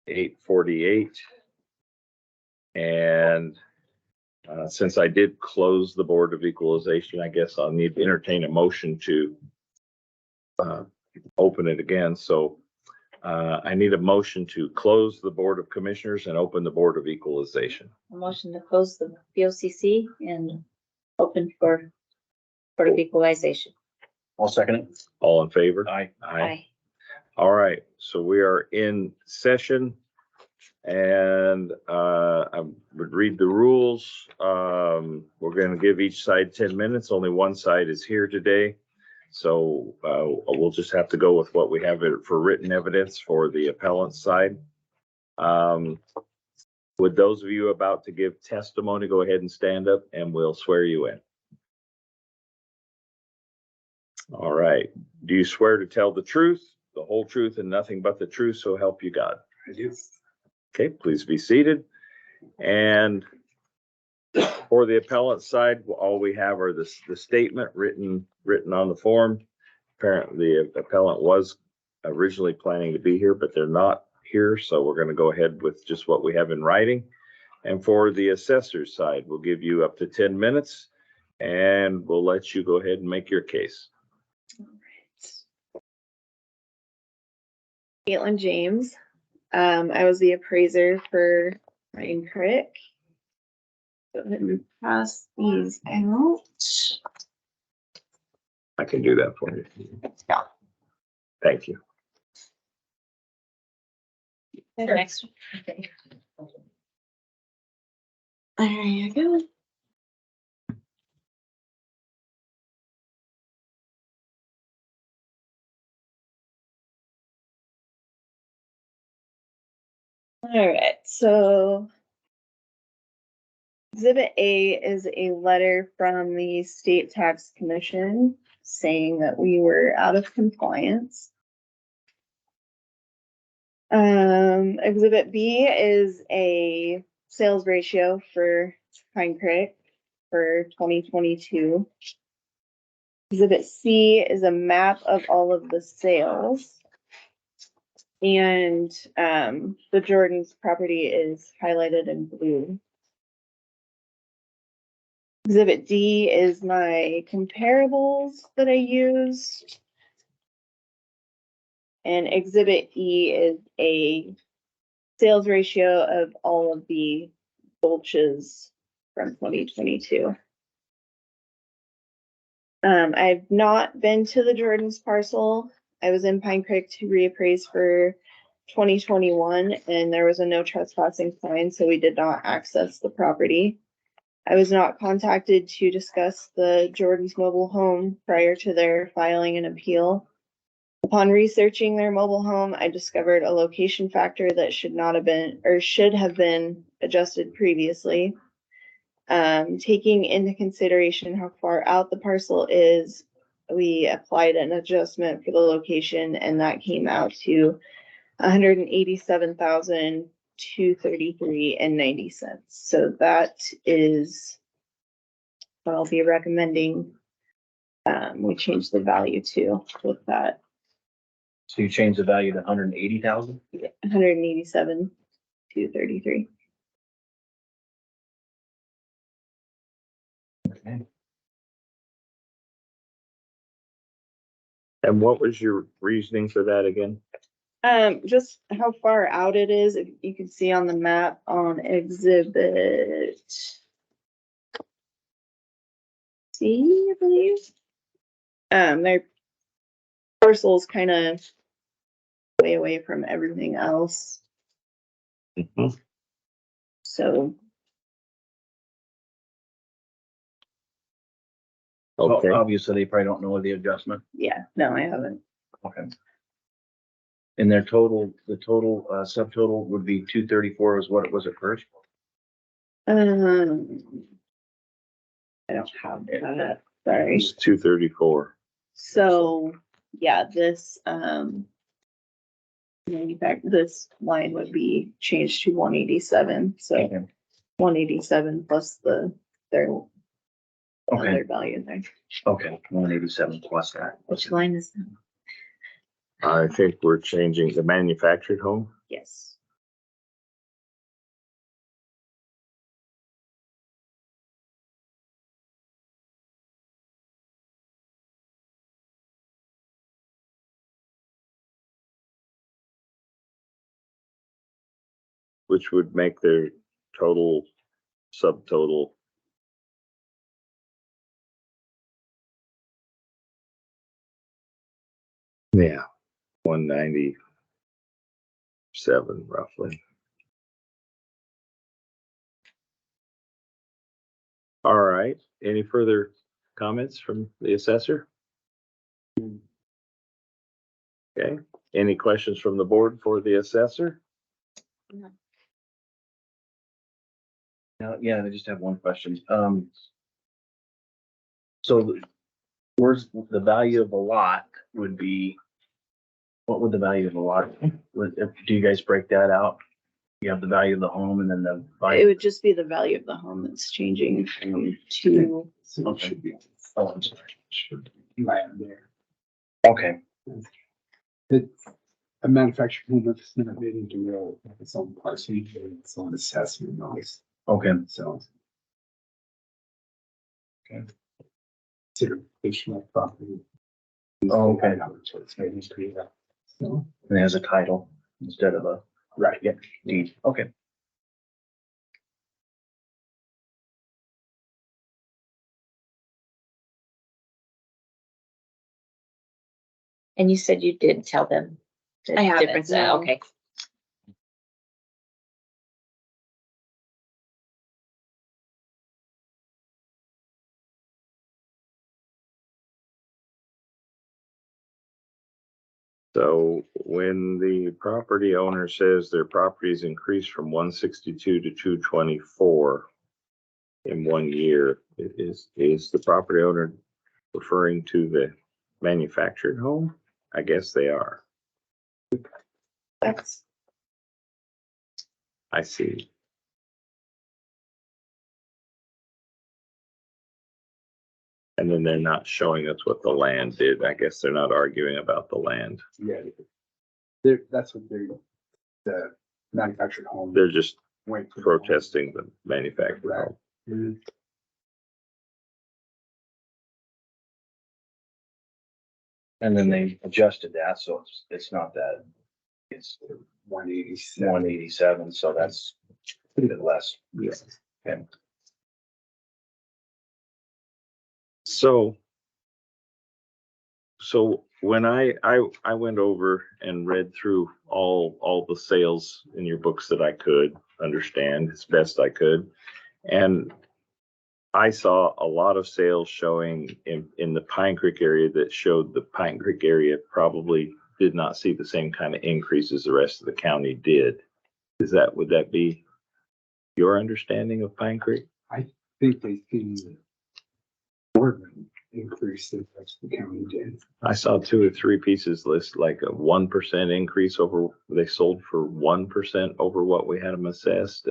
8:48. And since I did close the Board of Equalization, I guess I'll need to entertain a motion to open it again. So I need a motion to close the Board of Commissioners and open the Board of Equalization. A motion to close the BOCC and open for Board of Equalization. I'll second it. All in favor? Aye. Aye. All right, so we are in session. And I would read the rules. We're going to give each side 10 minutes. Only one side is here today. So we'll just have to go with what we have for written evidence for the appellant side. Would those of you about to give testimony, go ahead and stand up and we'll swear you in. All right. Do you swear to tell the truth, the whole truth, and nothing but the truth, so help you God? I do. Okay, please be seated. And for the appellant side, all we have are the statement written on the form. Apparently, the appellant was originally planning to be here, but they're not here. So we're going to go ahead with just what we have in writing. And for the assessor's side, we'll give you up to 10 minutes and we'll let you go ahead and make your case. Caitlin James. I was the appraiser for Pine Creek. Go ahead and pass these out. I can do that for you. Yeah. Thank you. Next one. Okay. There you go. All right, so Exhibit A is a letter from the State Tax Commission saying that we were out of compliance. Exhibit B is a sales ratio for Pine Creek for 2022. Exhibit C is a map of all of the sales. And the Jordan's property is highlighted in blue. Exhibit D is my comparables that I used. And Exhibit E is a sales ratio of all of the gulches from 2022. I've not been to the Jordan's parcel. I was in Pine Creek to reappraise for 2021 and there was a no trespassing sign, so we did not access the property. I was not contacted to discuss the Jordan's mobile home prior to their filing an appeal. Upon researching their mobile home, I discovered a location factor that should not have been or should have been adjusted previously. Taking into consideration how far out the parcel is, we applied an adjustment for the location and that came out to $187,233.90. So that is what I'll be recommending. We changed the value to with that. So you changed the value to 180,000? 187,233. Okay. And what was your reasoning for that again? Just how far out it is, if you can see on the map on exhibit C, I believe. Their parcel's kind of way away from everything else. Mhm. So Okay. Well, obviously, they probably don't know the adjustment. yeah, no, I haven't. Okay. And their total, the total subtotal would be 234 is what it was at first. I don't have that, sorry. It's 234. So, yeah, this, this line would be changed to 187, so Okay. 187 plus their Okay, other value there. okay, 187 plus that. Which line is that? I think we're changing the manufactured home. Yes. which would make their total subtotal. Yeah, 197 roughly. All right, any further comments from the assessor? Okay, any questions from the board for the assessor? Now, yeah, I just have one question. So where's the value of a lot would be, what would the value of a lot, do you guys break that out? You have the value of the home and then the It value. would just be the value of the home that's changing from two. So it should be. Oh, I'm sorry. Should be land there. Okay, It's a manufactured home if it's not made into real, its own parcel, its own assessment notice, okay, so. Okay. Consider fictional property. Oh, okay. So it's made into real. So, and it has a title instead of a right, yeah. deed, okay. And you said you did tell them the I haven't, difference. no. Okay. So when the property owner says their property's increased from 162 to 224 in 1 year, is the property owner referring to the manufactured home? I guess they are. That's, I see. And then they're not showing us what the land did. I guess they're not arguing about the land. Yeah. That's what the manufactured home. They're just went to. protesting the manufactured Right. home. Mhm. And then they adjusted that, so it's not that, it's 187. 187, so that's a bit less. Yes. Okay. So when I went over and read through all the sales in your books that I could understand as best I could. And I saw a lot of sales showing in the Pine Creek area that showed the Pine Creek area probably did not see the same kind of increase as the rest of the county did. Would that be your understanding of Pine Creek? I think they seen more of an increase than the rest of the county did. I saw 2 or 3 pieces list like a 1% increase over, they sold for 1% over what we had them assessed.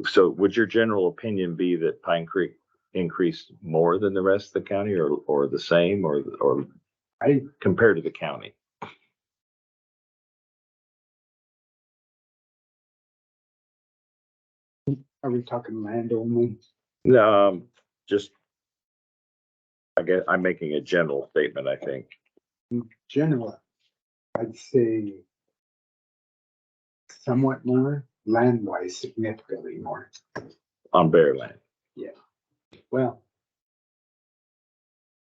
So would your general opinion be that Pine Creek increased more than the rest of the county or the same or I, compared to the county? are we talking land only? Just, I guess I'm making a general statement, I think. In general, I'd say somewhat more, land-wise significantly more. On bare land. Well,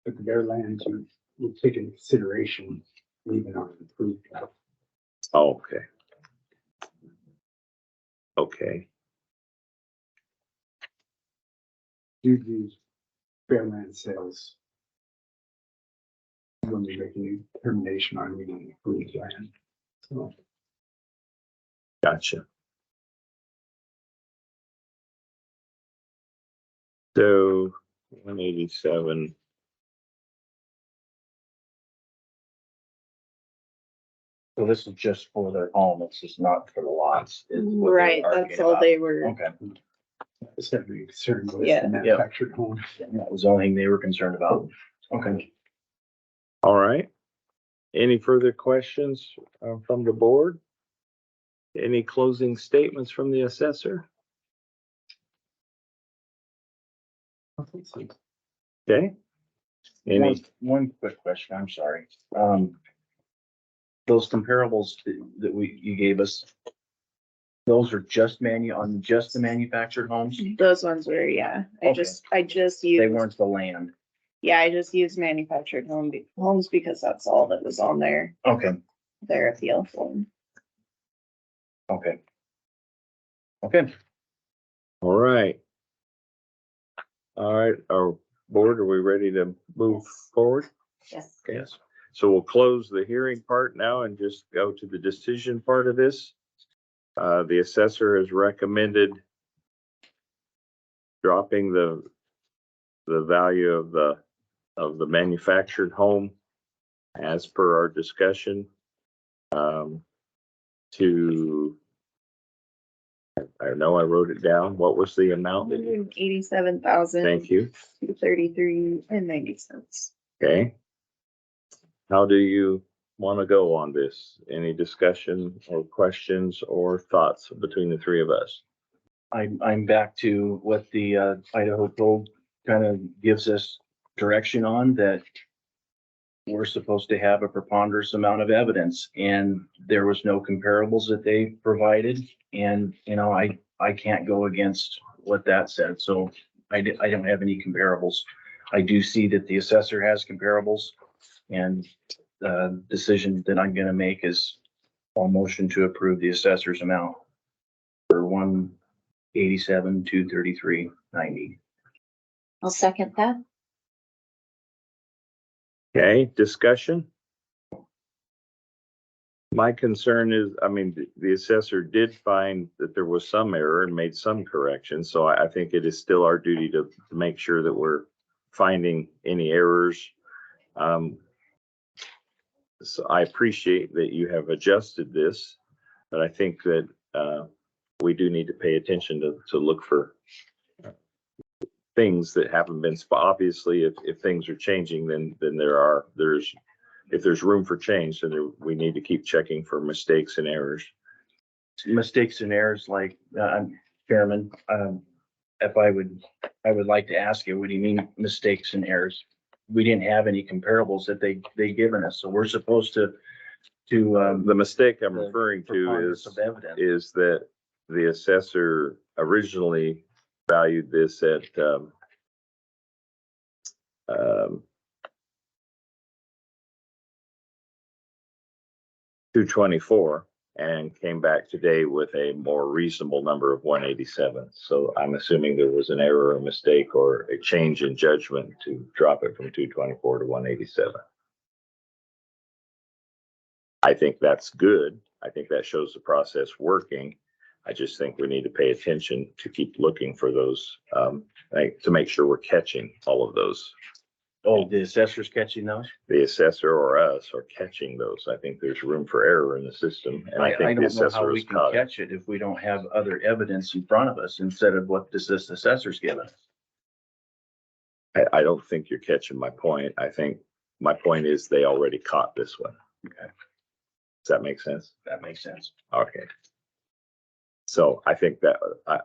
but the bare land you take into consideration even on improved. Oh, okay. Okay. Do these bare land sales when you're making a determination on needing improved land. So Gotcha. So 187. So this is just for their home, it's just not for the lots. is what they're right, arguing that's all about. they were, Okay, it's gotta be concerned with Yeah. the manufactured home. that was the only thing they were concerned about. Okay. All right. Any further questions from the board? Any closing statements from the assessor? Okay. Any, One quick question, I'm sorry. those comparables that you gave us, those are just on just the manufactured homes? Those ones were, yeah, I Okay. just They used, weren't the land. yeah, I just used manufactured homes because that's all that was on Okay, their appeal form. okay. Okay, All right. All right, our board, are we ready to move forward? Yes. Okay. yes. So we'll close the hearing part now and just go to the decision part of this. The assessor has recommended dropping the value of the manufactured home as per our discussion, to, I know I wrote it down. What was the amount that you, 187,000, thank you. 233.90 cents. Okay. How do you want to go on this? Any discussion or questions or thoughts between the three of us? I'm back to what the Idaho Code kind of gives us direction on, that we're supposed to have a preponderance amount of evidence, and there was no comparables that they provided. And, you know, I can't go against what that said, so I don't have any comparables. I do see that the assessor has comparables, and the decision that I'm gonna make is I'll motion to approve the assessor's amount for 187,233.90. I'll second that. Okay, discussion? My concern is, I mean, the assessor did find that there was some error and made some corrections, so I think it is still our duty to make sure that we're finding any errors. So I appreciate that you have adjusted this, but I think that we do need to pay attention to look for things that haven't been, obviously, if things are changing, then if there's room for change, then we need to keep checking for mistakes and errors. Mistakes and errors, like, Chairman, if I would like to ask you, what do you mean mistakes and errors? We didn't have any comparables that they given us, so we're supposed to, The mistake I'm the referring to preponderance of evidence. is that the assessor originally valued this at 224 and came back today with a more reasonable number of 187. So I'm assuming there was an error or mistake or a change in judgment to drop it from 224 to 187. I think that's good. I think that shows the process working. I just think we need to pay attention to keep looking for those, to make sure we're catching all of those. Oh, the assessor's catching those? The assessor or us are catching those. I think there's room for error in the system, and I I think the don't know how assessor we is can caught it. catch it if we don't have other evidence in front of us instead of what this assessor's given us. I don't think you're catching my point. I think my point is they already caught this one. Okay. Does that make sense? That makes sense. Okay. So I think that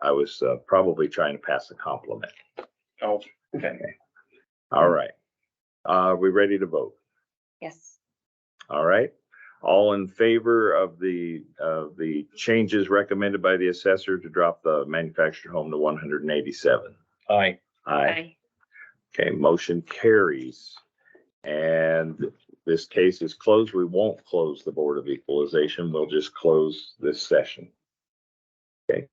I was probably trying to pass a compliment. Oh, okay. All right. Are we ready to vote? Yes. All right. All in favor of the changes recommended by the assessor to drop the manufactured home to 187? Aye. Aye. Okay, motion carries. And this case is closed. We won't close the Board of Equalization. We'll just close this session. Okay.